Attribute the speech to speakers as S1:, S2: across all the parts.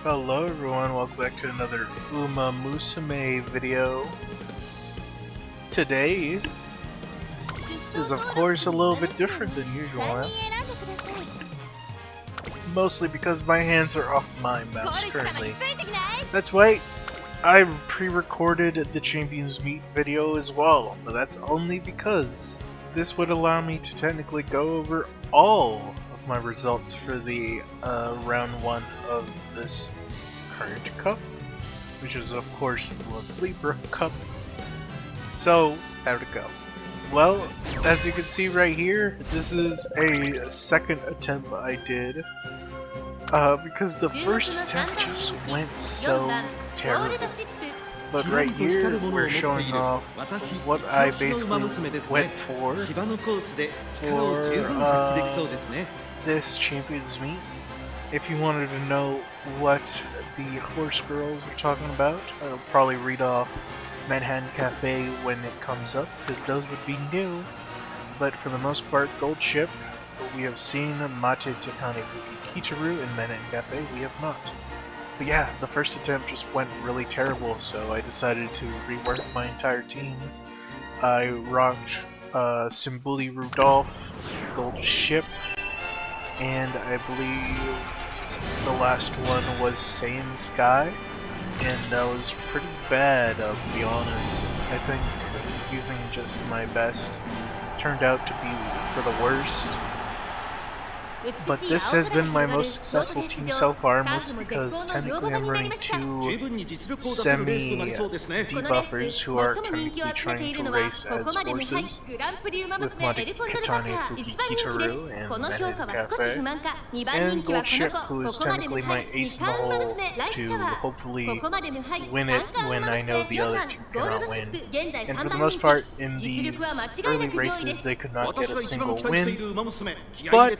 S1: Hello everyone, welcome back to another Umamusume video. Today is of course a little bit different than usual, mostly because my hands are off my mouse currently. That's right, I pre-recorded the Champions Meet video as well, but that's only because this would allow me to technically go over all of my results for the round 1 of this current cup, which is of course the Libra Cup. So, how'd it go? Well, as you can see right here, this is a second attempt I did, because the first attempt just went so terrible. But right here, we're showing off what I basically went for this Champions Meet. If you wanted to know what the horse girls are talking about, I'll probably read off Manhattan Cafe when it comes up, because those would be new. But for the most part, Gold Ship, we have seen Mate Takane Kitaru in Manhattan Cafe, we have not. But yeah, the first attempt just went really terrible, so I decided to rework my entire team. I rocked Simbuli Rudolph, Gold Ship, and I believe the last one was Saiyan Sky, and that was pretty bad, I'll be honest. I think using just my best turned out to be for the worst. But this has been my most successful team so far, mostly because technically I'm running 2 semi-debuffers who are technically trying to race as horses, with Mate Katane Fukikitaru and Manhattan Cafe, and Gold Ship, who is technically my ace in the hole to hopefully win it when I know the other two cannot win. And for the most part, in these early races they could not get a single win, but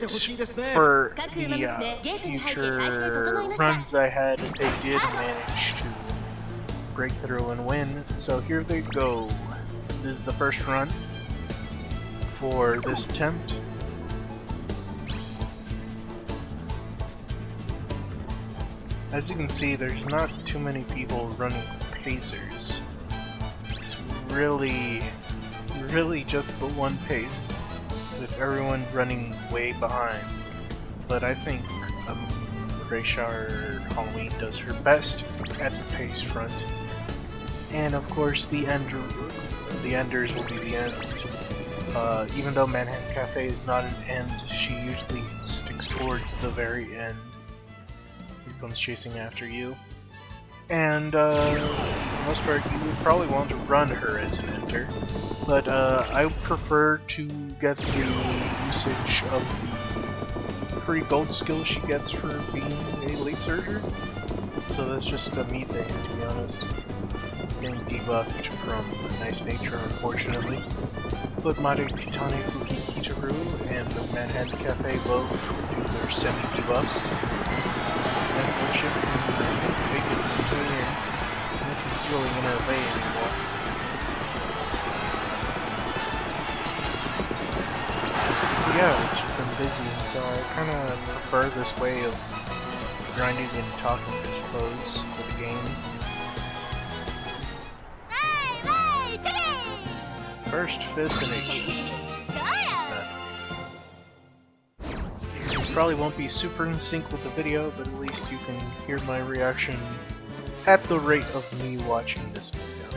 S1: for the future runs I had, they did manage to break through and win. So here they go. This is the first run for this attempt. As you can see, there's not too many people running pacers. It's really just the one pace, with everyone running way behind. But I think Rayshar Halloween does her best at the pace front. And of course the enders will be the end. Even though Manhattan Cafe is not an end, she usually sticks towards the very end. Here comes chasing after you. And for the most part, you would probably want to run her as an ender. But I prefer to get the usage of the pretty gold skill she gets for being a late surger. So that's just a me thing, to be honest. Getting debuffed from a nice nature, unfortunately. But Mate Kitane Fuki Kitaru and the Manhattan Cafe both do their semi-debuffs. And Gold Ship can take it from here. Nothing's really in her way anymore. Yeah, it's just been busy, and so I kind of prefer this way of grinding and talking, I suppose, for the game. First, fifth, and eighth. This probably won't be super in sync with the video, but at least you can hear my reaction at the rate of me watching this video.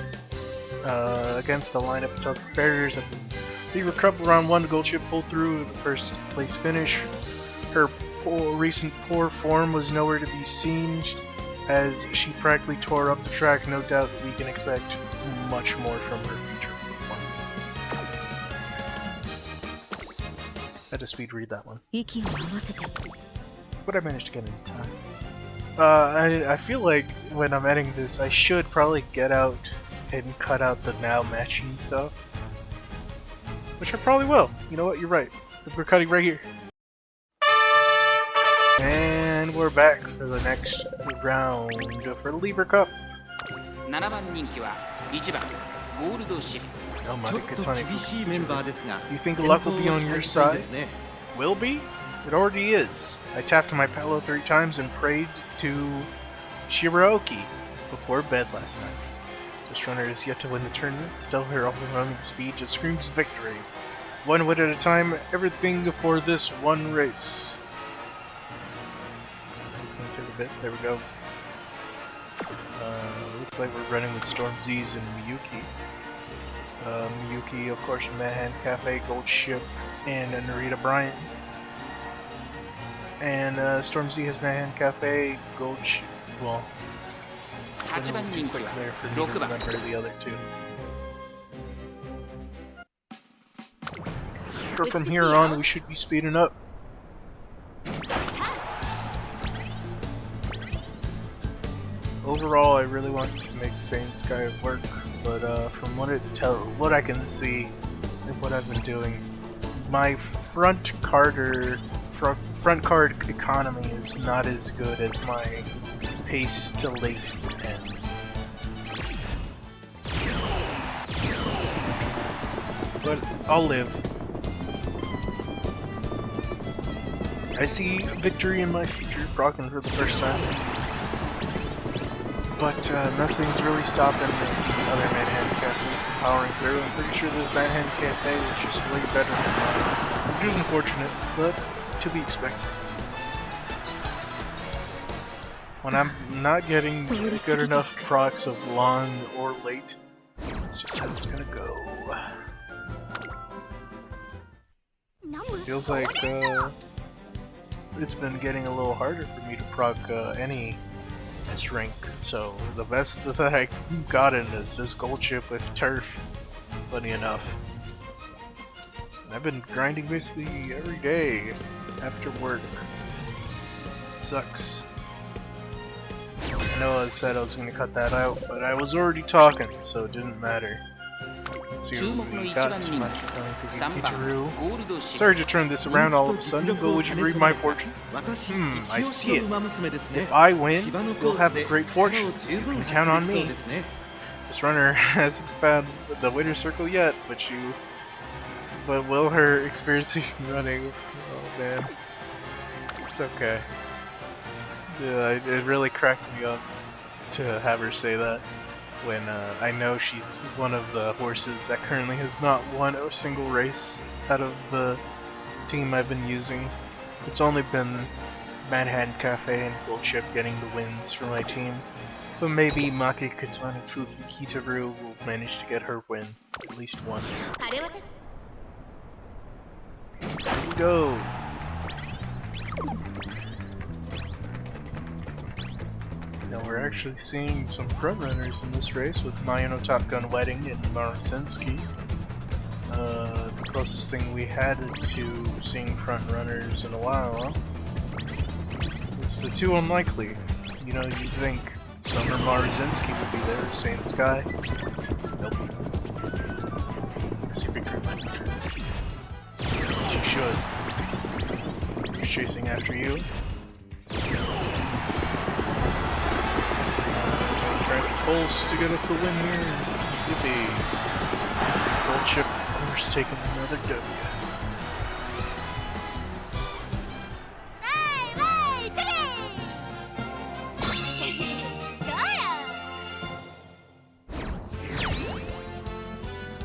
S1: Against a lineup of tough competitors at the Libra Cup round 1, Gold Ship pulled through the first place finish. Her recent poor form was nowhere to be seen, as she practically tore up the track. No doubt we can expect much more from her future performances. Had to speed read that one. But I managed to get it in time. I feel like when I'm editing this, I should probably get out and cut out the now matching stuff. Which I probably will. You know what? You're right. We're cutting right here. And we're back for the next round for the Libra Cup. Oh, do you think luck will be on your side? Will be? It already is. I tapped my Palo 3 times and prayed to Shiraoki before bed last night. This runner is yet to win the tournament. Still, her overwhelming speed just screams victory. One win at a time, everything for this one race. It's gonna take a bit. There we go. Looks like we're running with Storm Z's and Miyuki. Miyuki, of course, Manhattan Cafe, Gold Ship, and Narita Bryant. And Storm Z has Manhattan Cafe, Gold Ship. Well, it's been a little too quick there for me to remember the other two. But from here on, we should be speeding up. Overall, I really want to make Saint Sky work, but from what I can see and what I've been doing, my front card economy is not as good as my pace to late to end. But I'll live. I see victory in my future, rocking for the first time. But nothing's really stopping the other Manhattan Cafe from powering through. I'm pretty sure this Manhattan Cafe is just way better than mine. Which is unfortunate, but to be expected. When I'm not getting good enough procs of long or late, it's just how it's gonna go. Feels like it's been getting a little harder for me to proc any S-rank, so the best that I gotten is this gold chip with turf, funny enough. And I've been grinding basically every day after work. Sucks. I know I said I was going to cut that out, but I was already talking, so it didn't matter. Let's see what we got. Sorry to turn this around all of a sudden, but would you read my fortune? I see it. If I win, you'll have great fortune. You can count on me. This runner hasn't found the winner's circle yet, but will her experience running? Oh man, it's okay. Yeah, it really cracked me up to have her say that. When I know she's one of the horses that currently has not won a single race out of the team I've been using. It's only been Manhattan Cafe and Gold Chip getting the wins for my team, but maybe Maki Katani Fuki Kitaru will manage to get her win at least once. Here we go! Now we're actually seeing some frontrunners in this race with Mayano Top Gun Wedding and Marusinski. The closest thing we had to seeing frontrunners in a while. It's the two unlikely. You know, you'd think Summer Marusinski would be there, Saint Sky. Nope. Secret group might be true. She should. She's chasing after you. Pulse to get us the win here. Yippee. Gold Chip, of course, taking another W.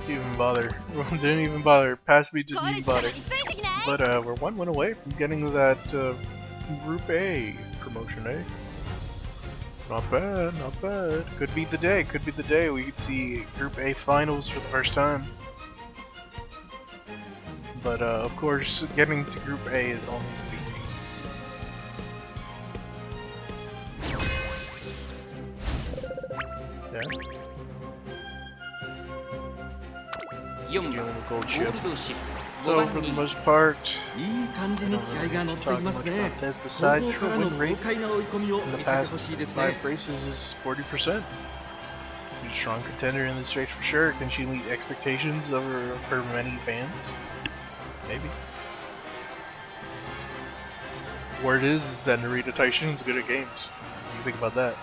S1: Didn't even bother. Didn't even bother. Past me didn't even bother. But we're one win away from getting that Group A promotion, eh? Not bad, not bad. Could be the day, could be the day we could see Group A finals for the first time. But of course, getting to Group A is only the beginning. Yeah. Dealing with Gold Chip. So for the most part, I don't really talk much about this besides her win rate in the past 5 races is 40%. She's a strong contender in this race for sure. Can she meet expectations of her many fans? Maybe. Word is that Narita Taishin's good at games. What do you think about that?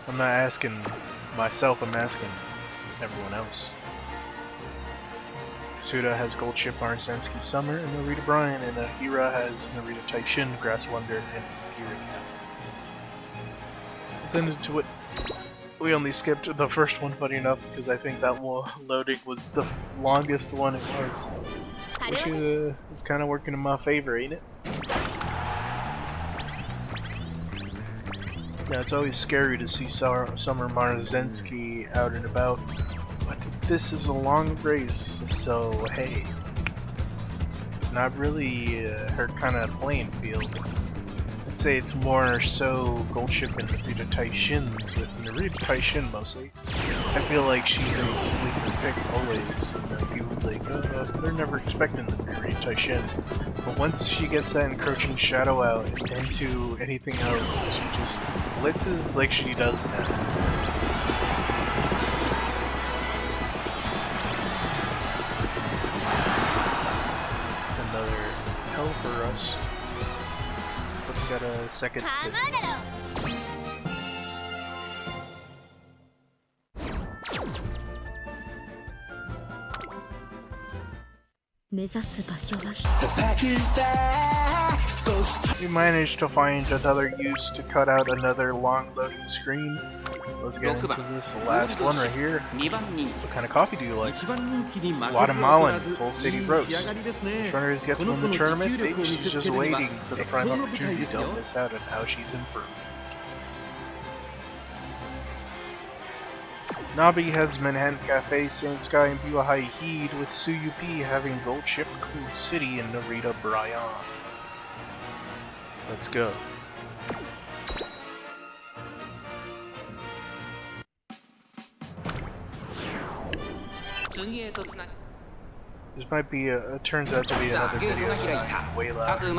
S1: I'm not asking myself, I'm asking everyone else. Suda has Gold Chip, Marusinski Summer, and Narita Bryant, and Hira has Narita Taishin, Grass Wonder, and Hira. let's end into it. We only skipped the first one, funny enough, because I think that loading was the longest one it was. Which is kind of working in my favor, ain't it? Yeah, it's always scary to see Summer Marzensky out and about, but this is a long race, so hey, it's not really her kind of playing field. I'd say it's more so Gold Ship and Narita Taishins, with Narita Taishin mostly. I feel like she's a sleeper pick always, and people like, they're never expecting the Narita Taishin. But once she gets that encroaching shadow out into anything else, she just blitzes like she does now. It's another hell for us. But we got a second. We managed to find another use to cut out another long loading screen. Let's get into this last one right here. What kind of coffee do you like? Guatemalan, full city roast. Runners get to win the tournament, maybe she's just waiting for the prime opportunity to help us out on how she's improved. Nabi has Manhattan Cafe, Saint Sky, and Biwa Heed, with Suyupi having Gold Ship, Cool City, and Narita Bryan. Let's go. This might be turns out to be another video way loud. We're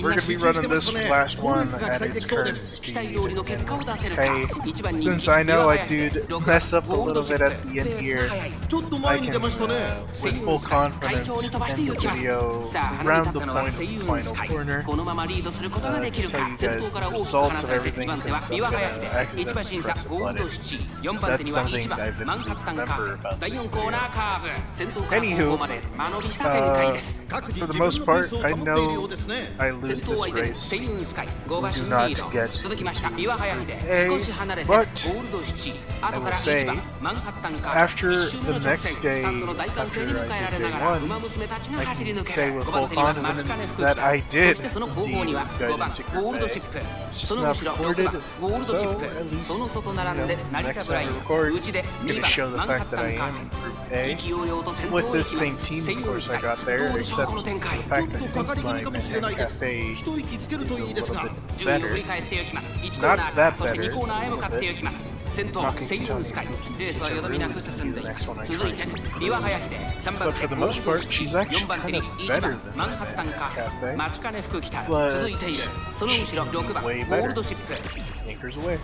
S1: gonna be running this last one at its current speed. Hey, since I know I did mess up a little bit at the end here, I can, with full confidence, end the video around the point of the final corner to tell you guys the results of everything, because I'm gonna accidentally press a button. That's something I've been to remember about this video. Anywho, for the most part, I know I lose this race. We do not get A, but I will say, after the next day, after I did day one, I can say with full confidence that I did indeed get into Group A. It's just not recorded, so at least, next time I record, it's going to show the fact that I am in Group A. With this same team, of course, I got there, except the fact I think my Manhattan Cafe is a little bit better. Not that better, a little bit. Knocking Tony to the next one I try. But for the most part, she's actually kind of better than Manhattan Cafe. But she's way better. Anchors away.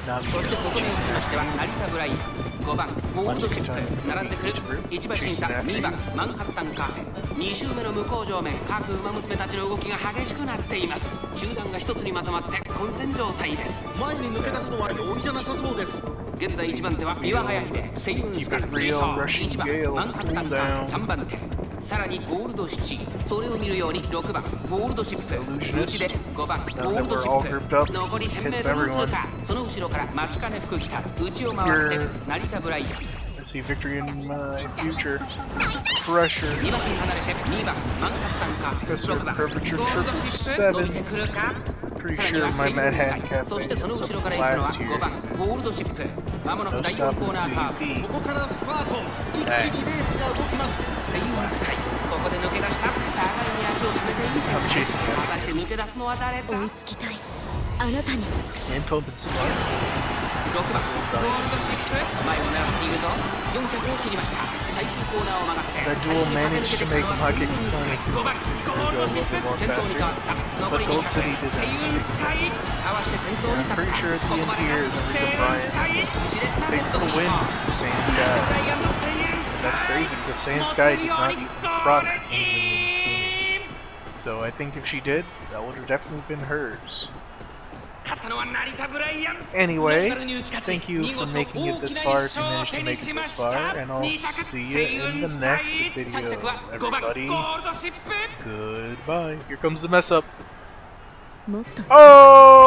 S1: Now we get5番ゴールドシップ並んでくる1馬身差2番マンハッタンカフェ2周目の向こう上面各馬娘たちの動きが激しくなっています。集団が一つにまとまって混戦状態です。前に抜け出すのは容易じゃなさそうです。現在1番手は岩早秀セイウンスカ追走1番マンハッタンカフェ3番手さらにゴールドシチそれを見るように6番ゴールドシップ内で5番ゴールドシップ残り 1000m 通過その後ろからマチカネ福来た内を回って成田ブライアン I see victory in future. Pressure. Professor Curvature 777. Pretty sure my Manhattan Cafe is up last here. No stopping CP. I'm chasing him. And pumping some more. 6番ゴールドシップ前を狙っていると4着を切りました最終コーナーを曲がって5番ゴールドシップ先頭に変わった残り200セイウンスカイかわして先頭に立ったここまでがセイウンスカイ熾烈なレッドヒートブライアンドセイウンスカイ That's crazy because Saiyan Sky did not even proc in this game. So I think if she did, that would have definitely been hers. Anyway, thank you for making it this far if you managed to make it this far, and I'll see you in the next video, everybody. Goodbye. Here comes the mess up. Oh!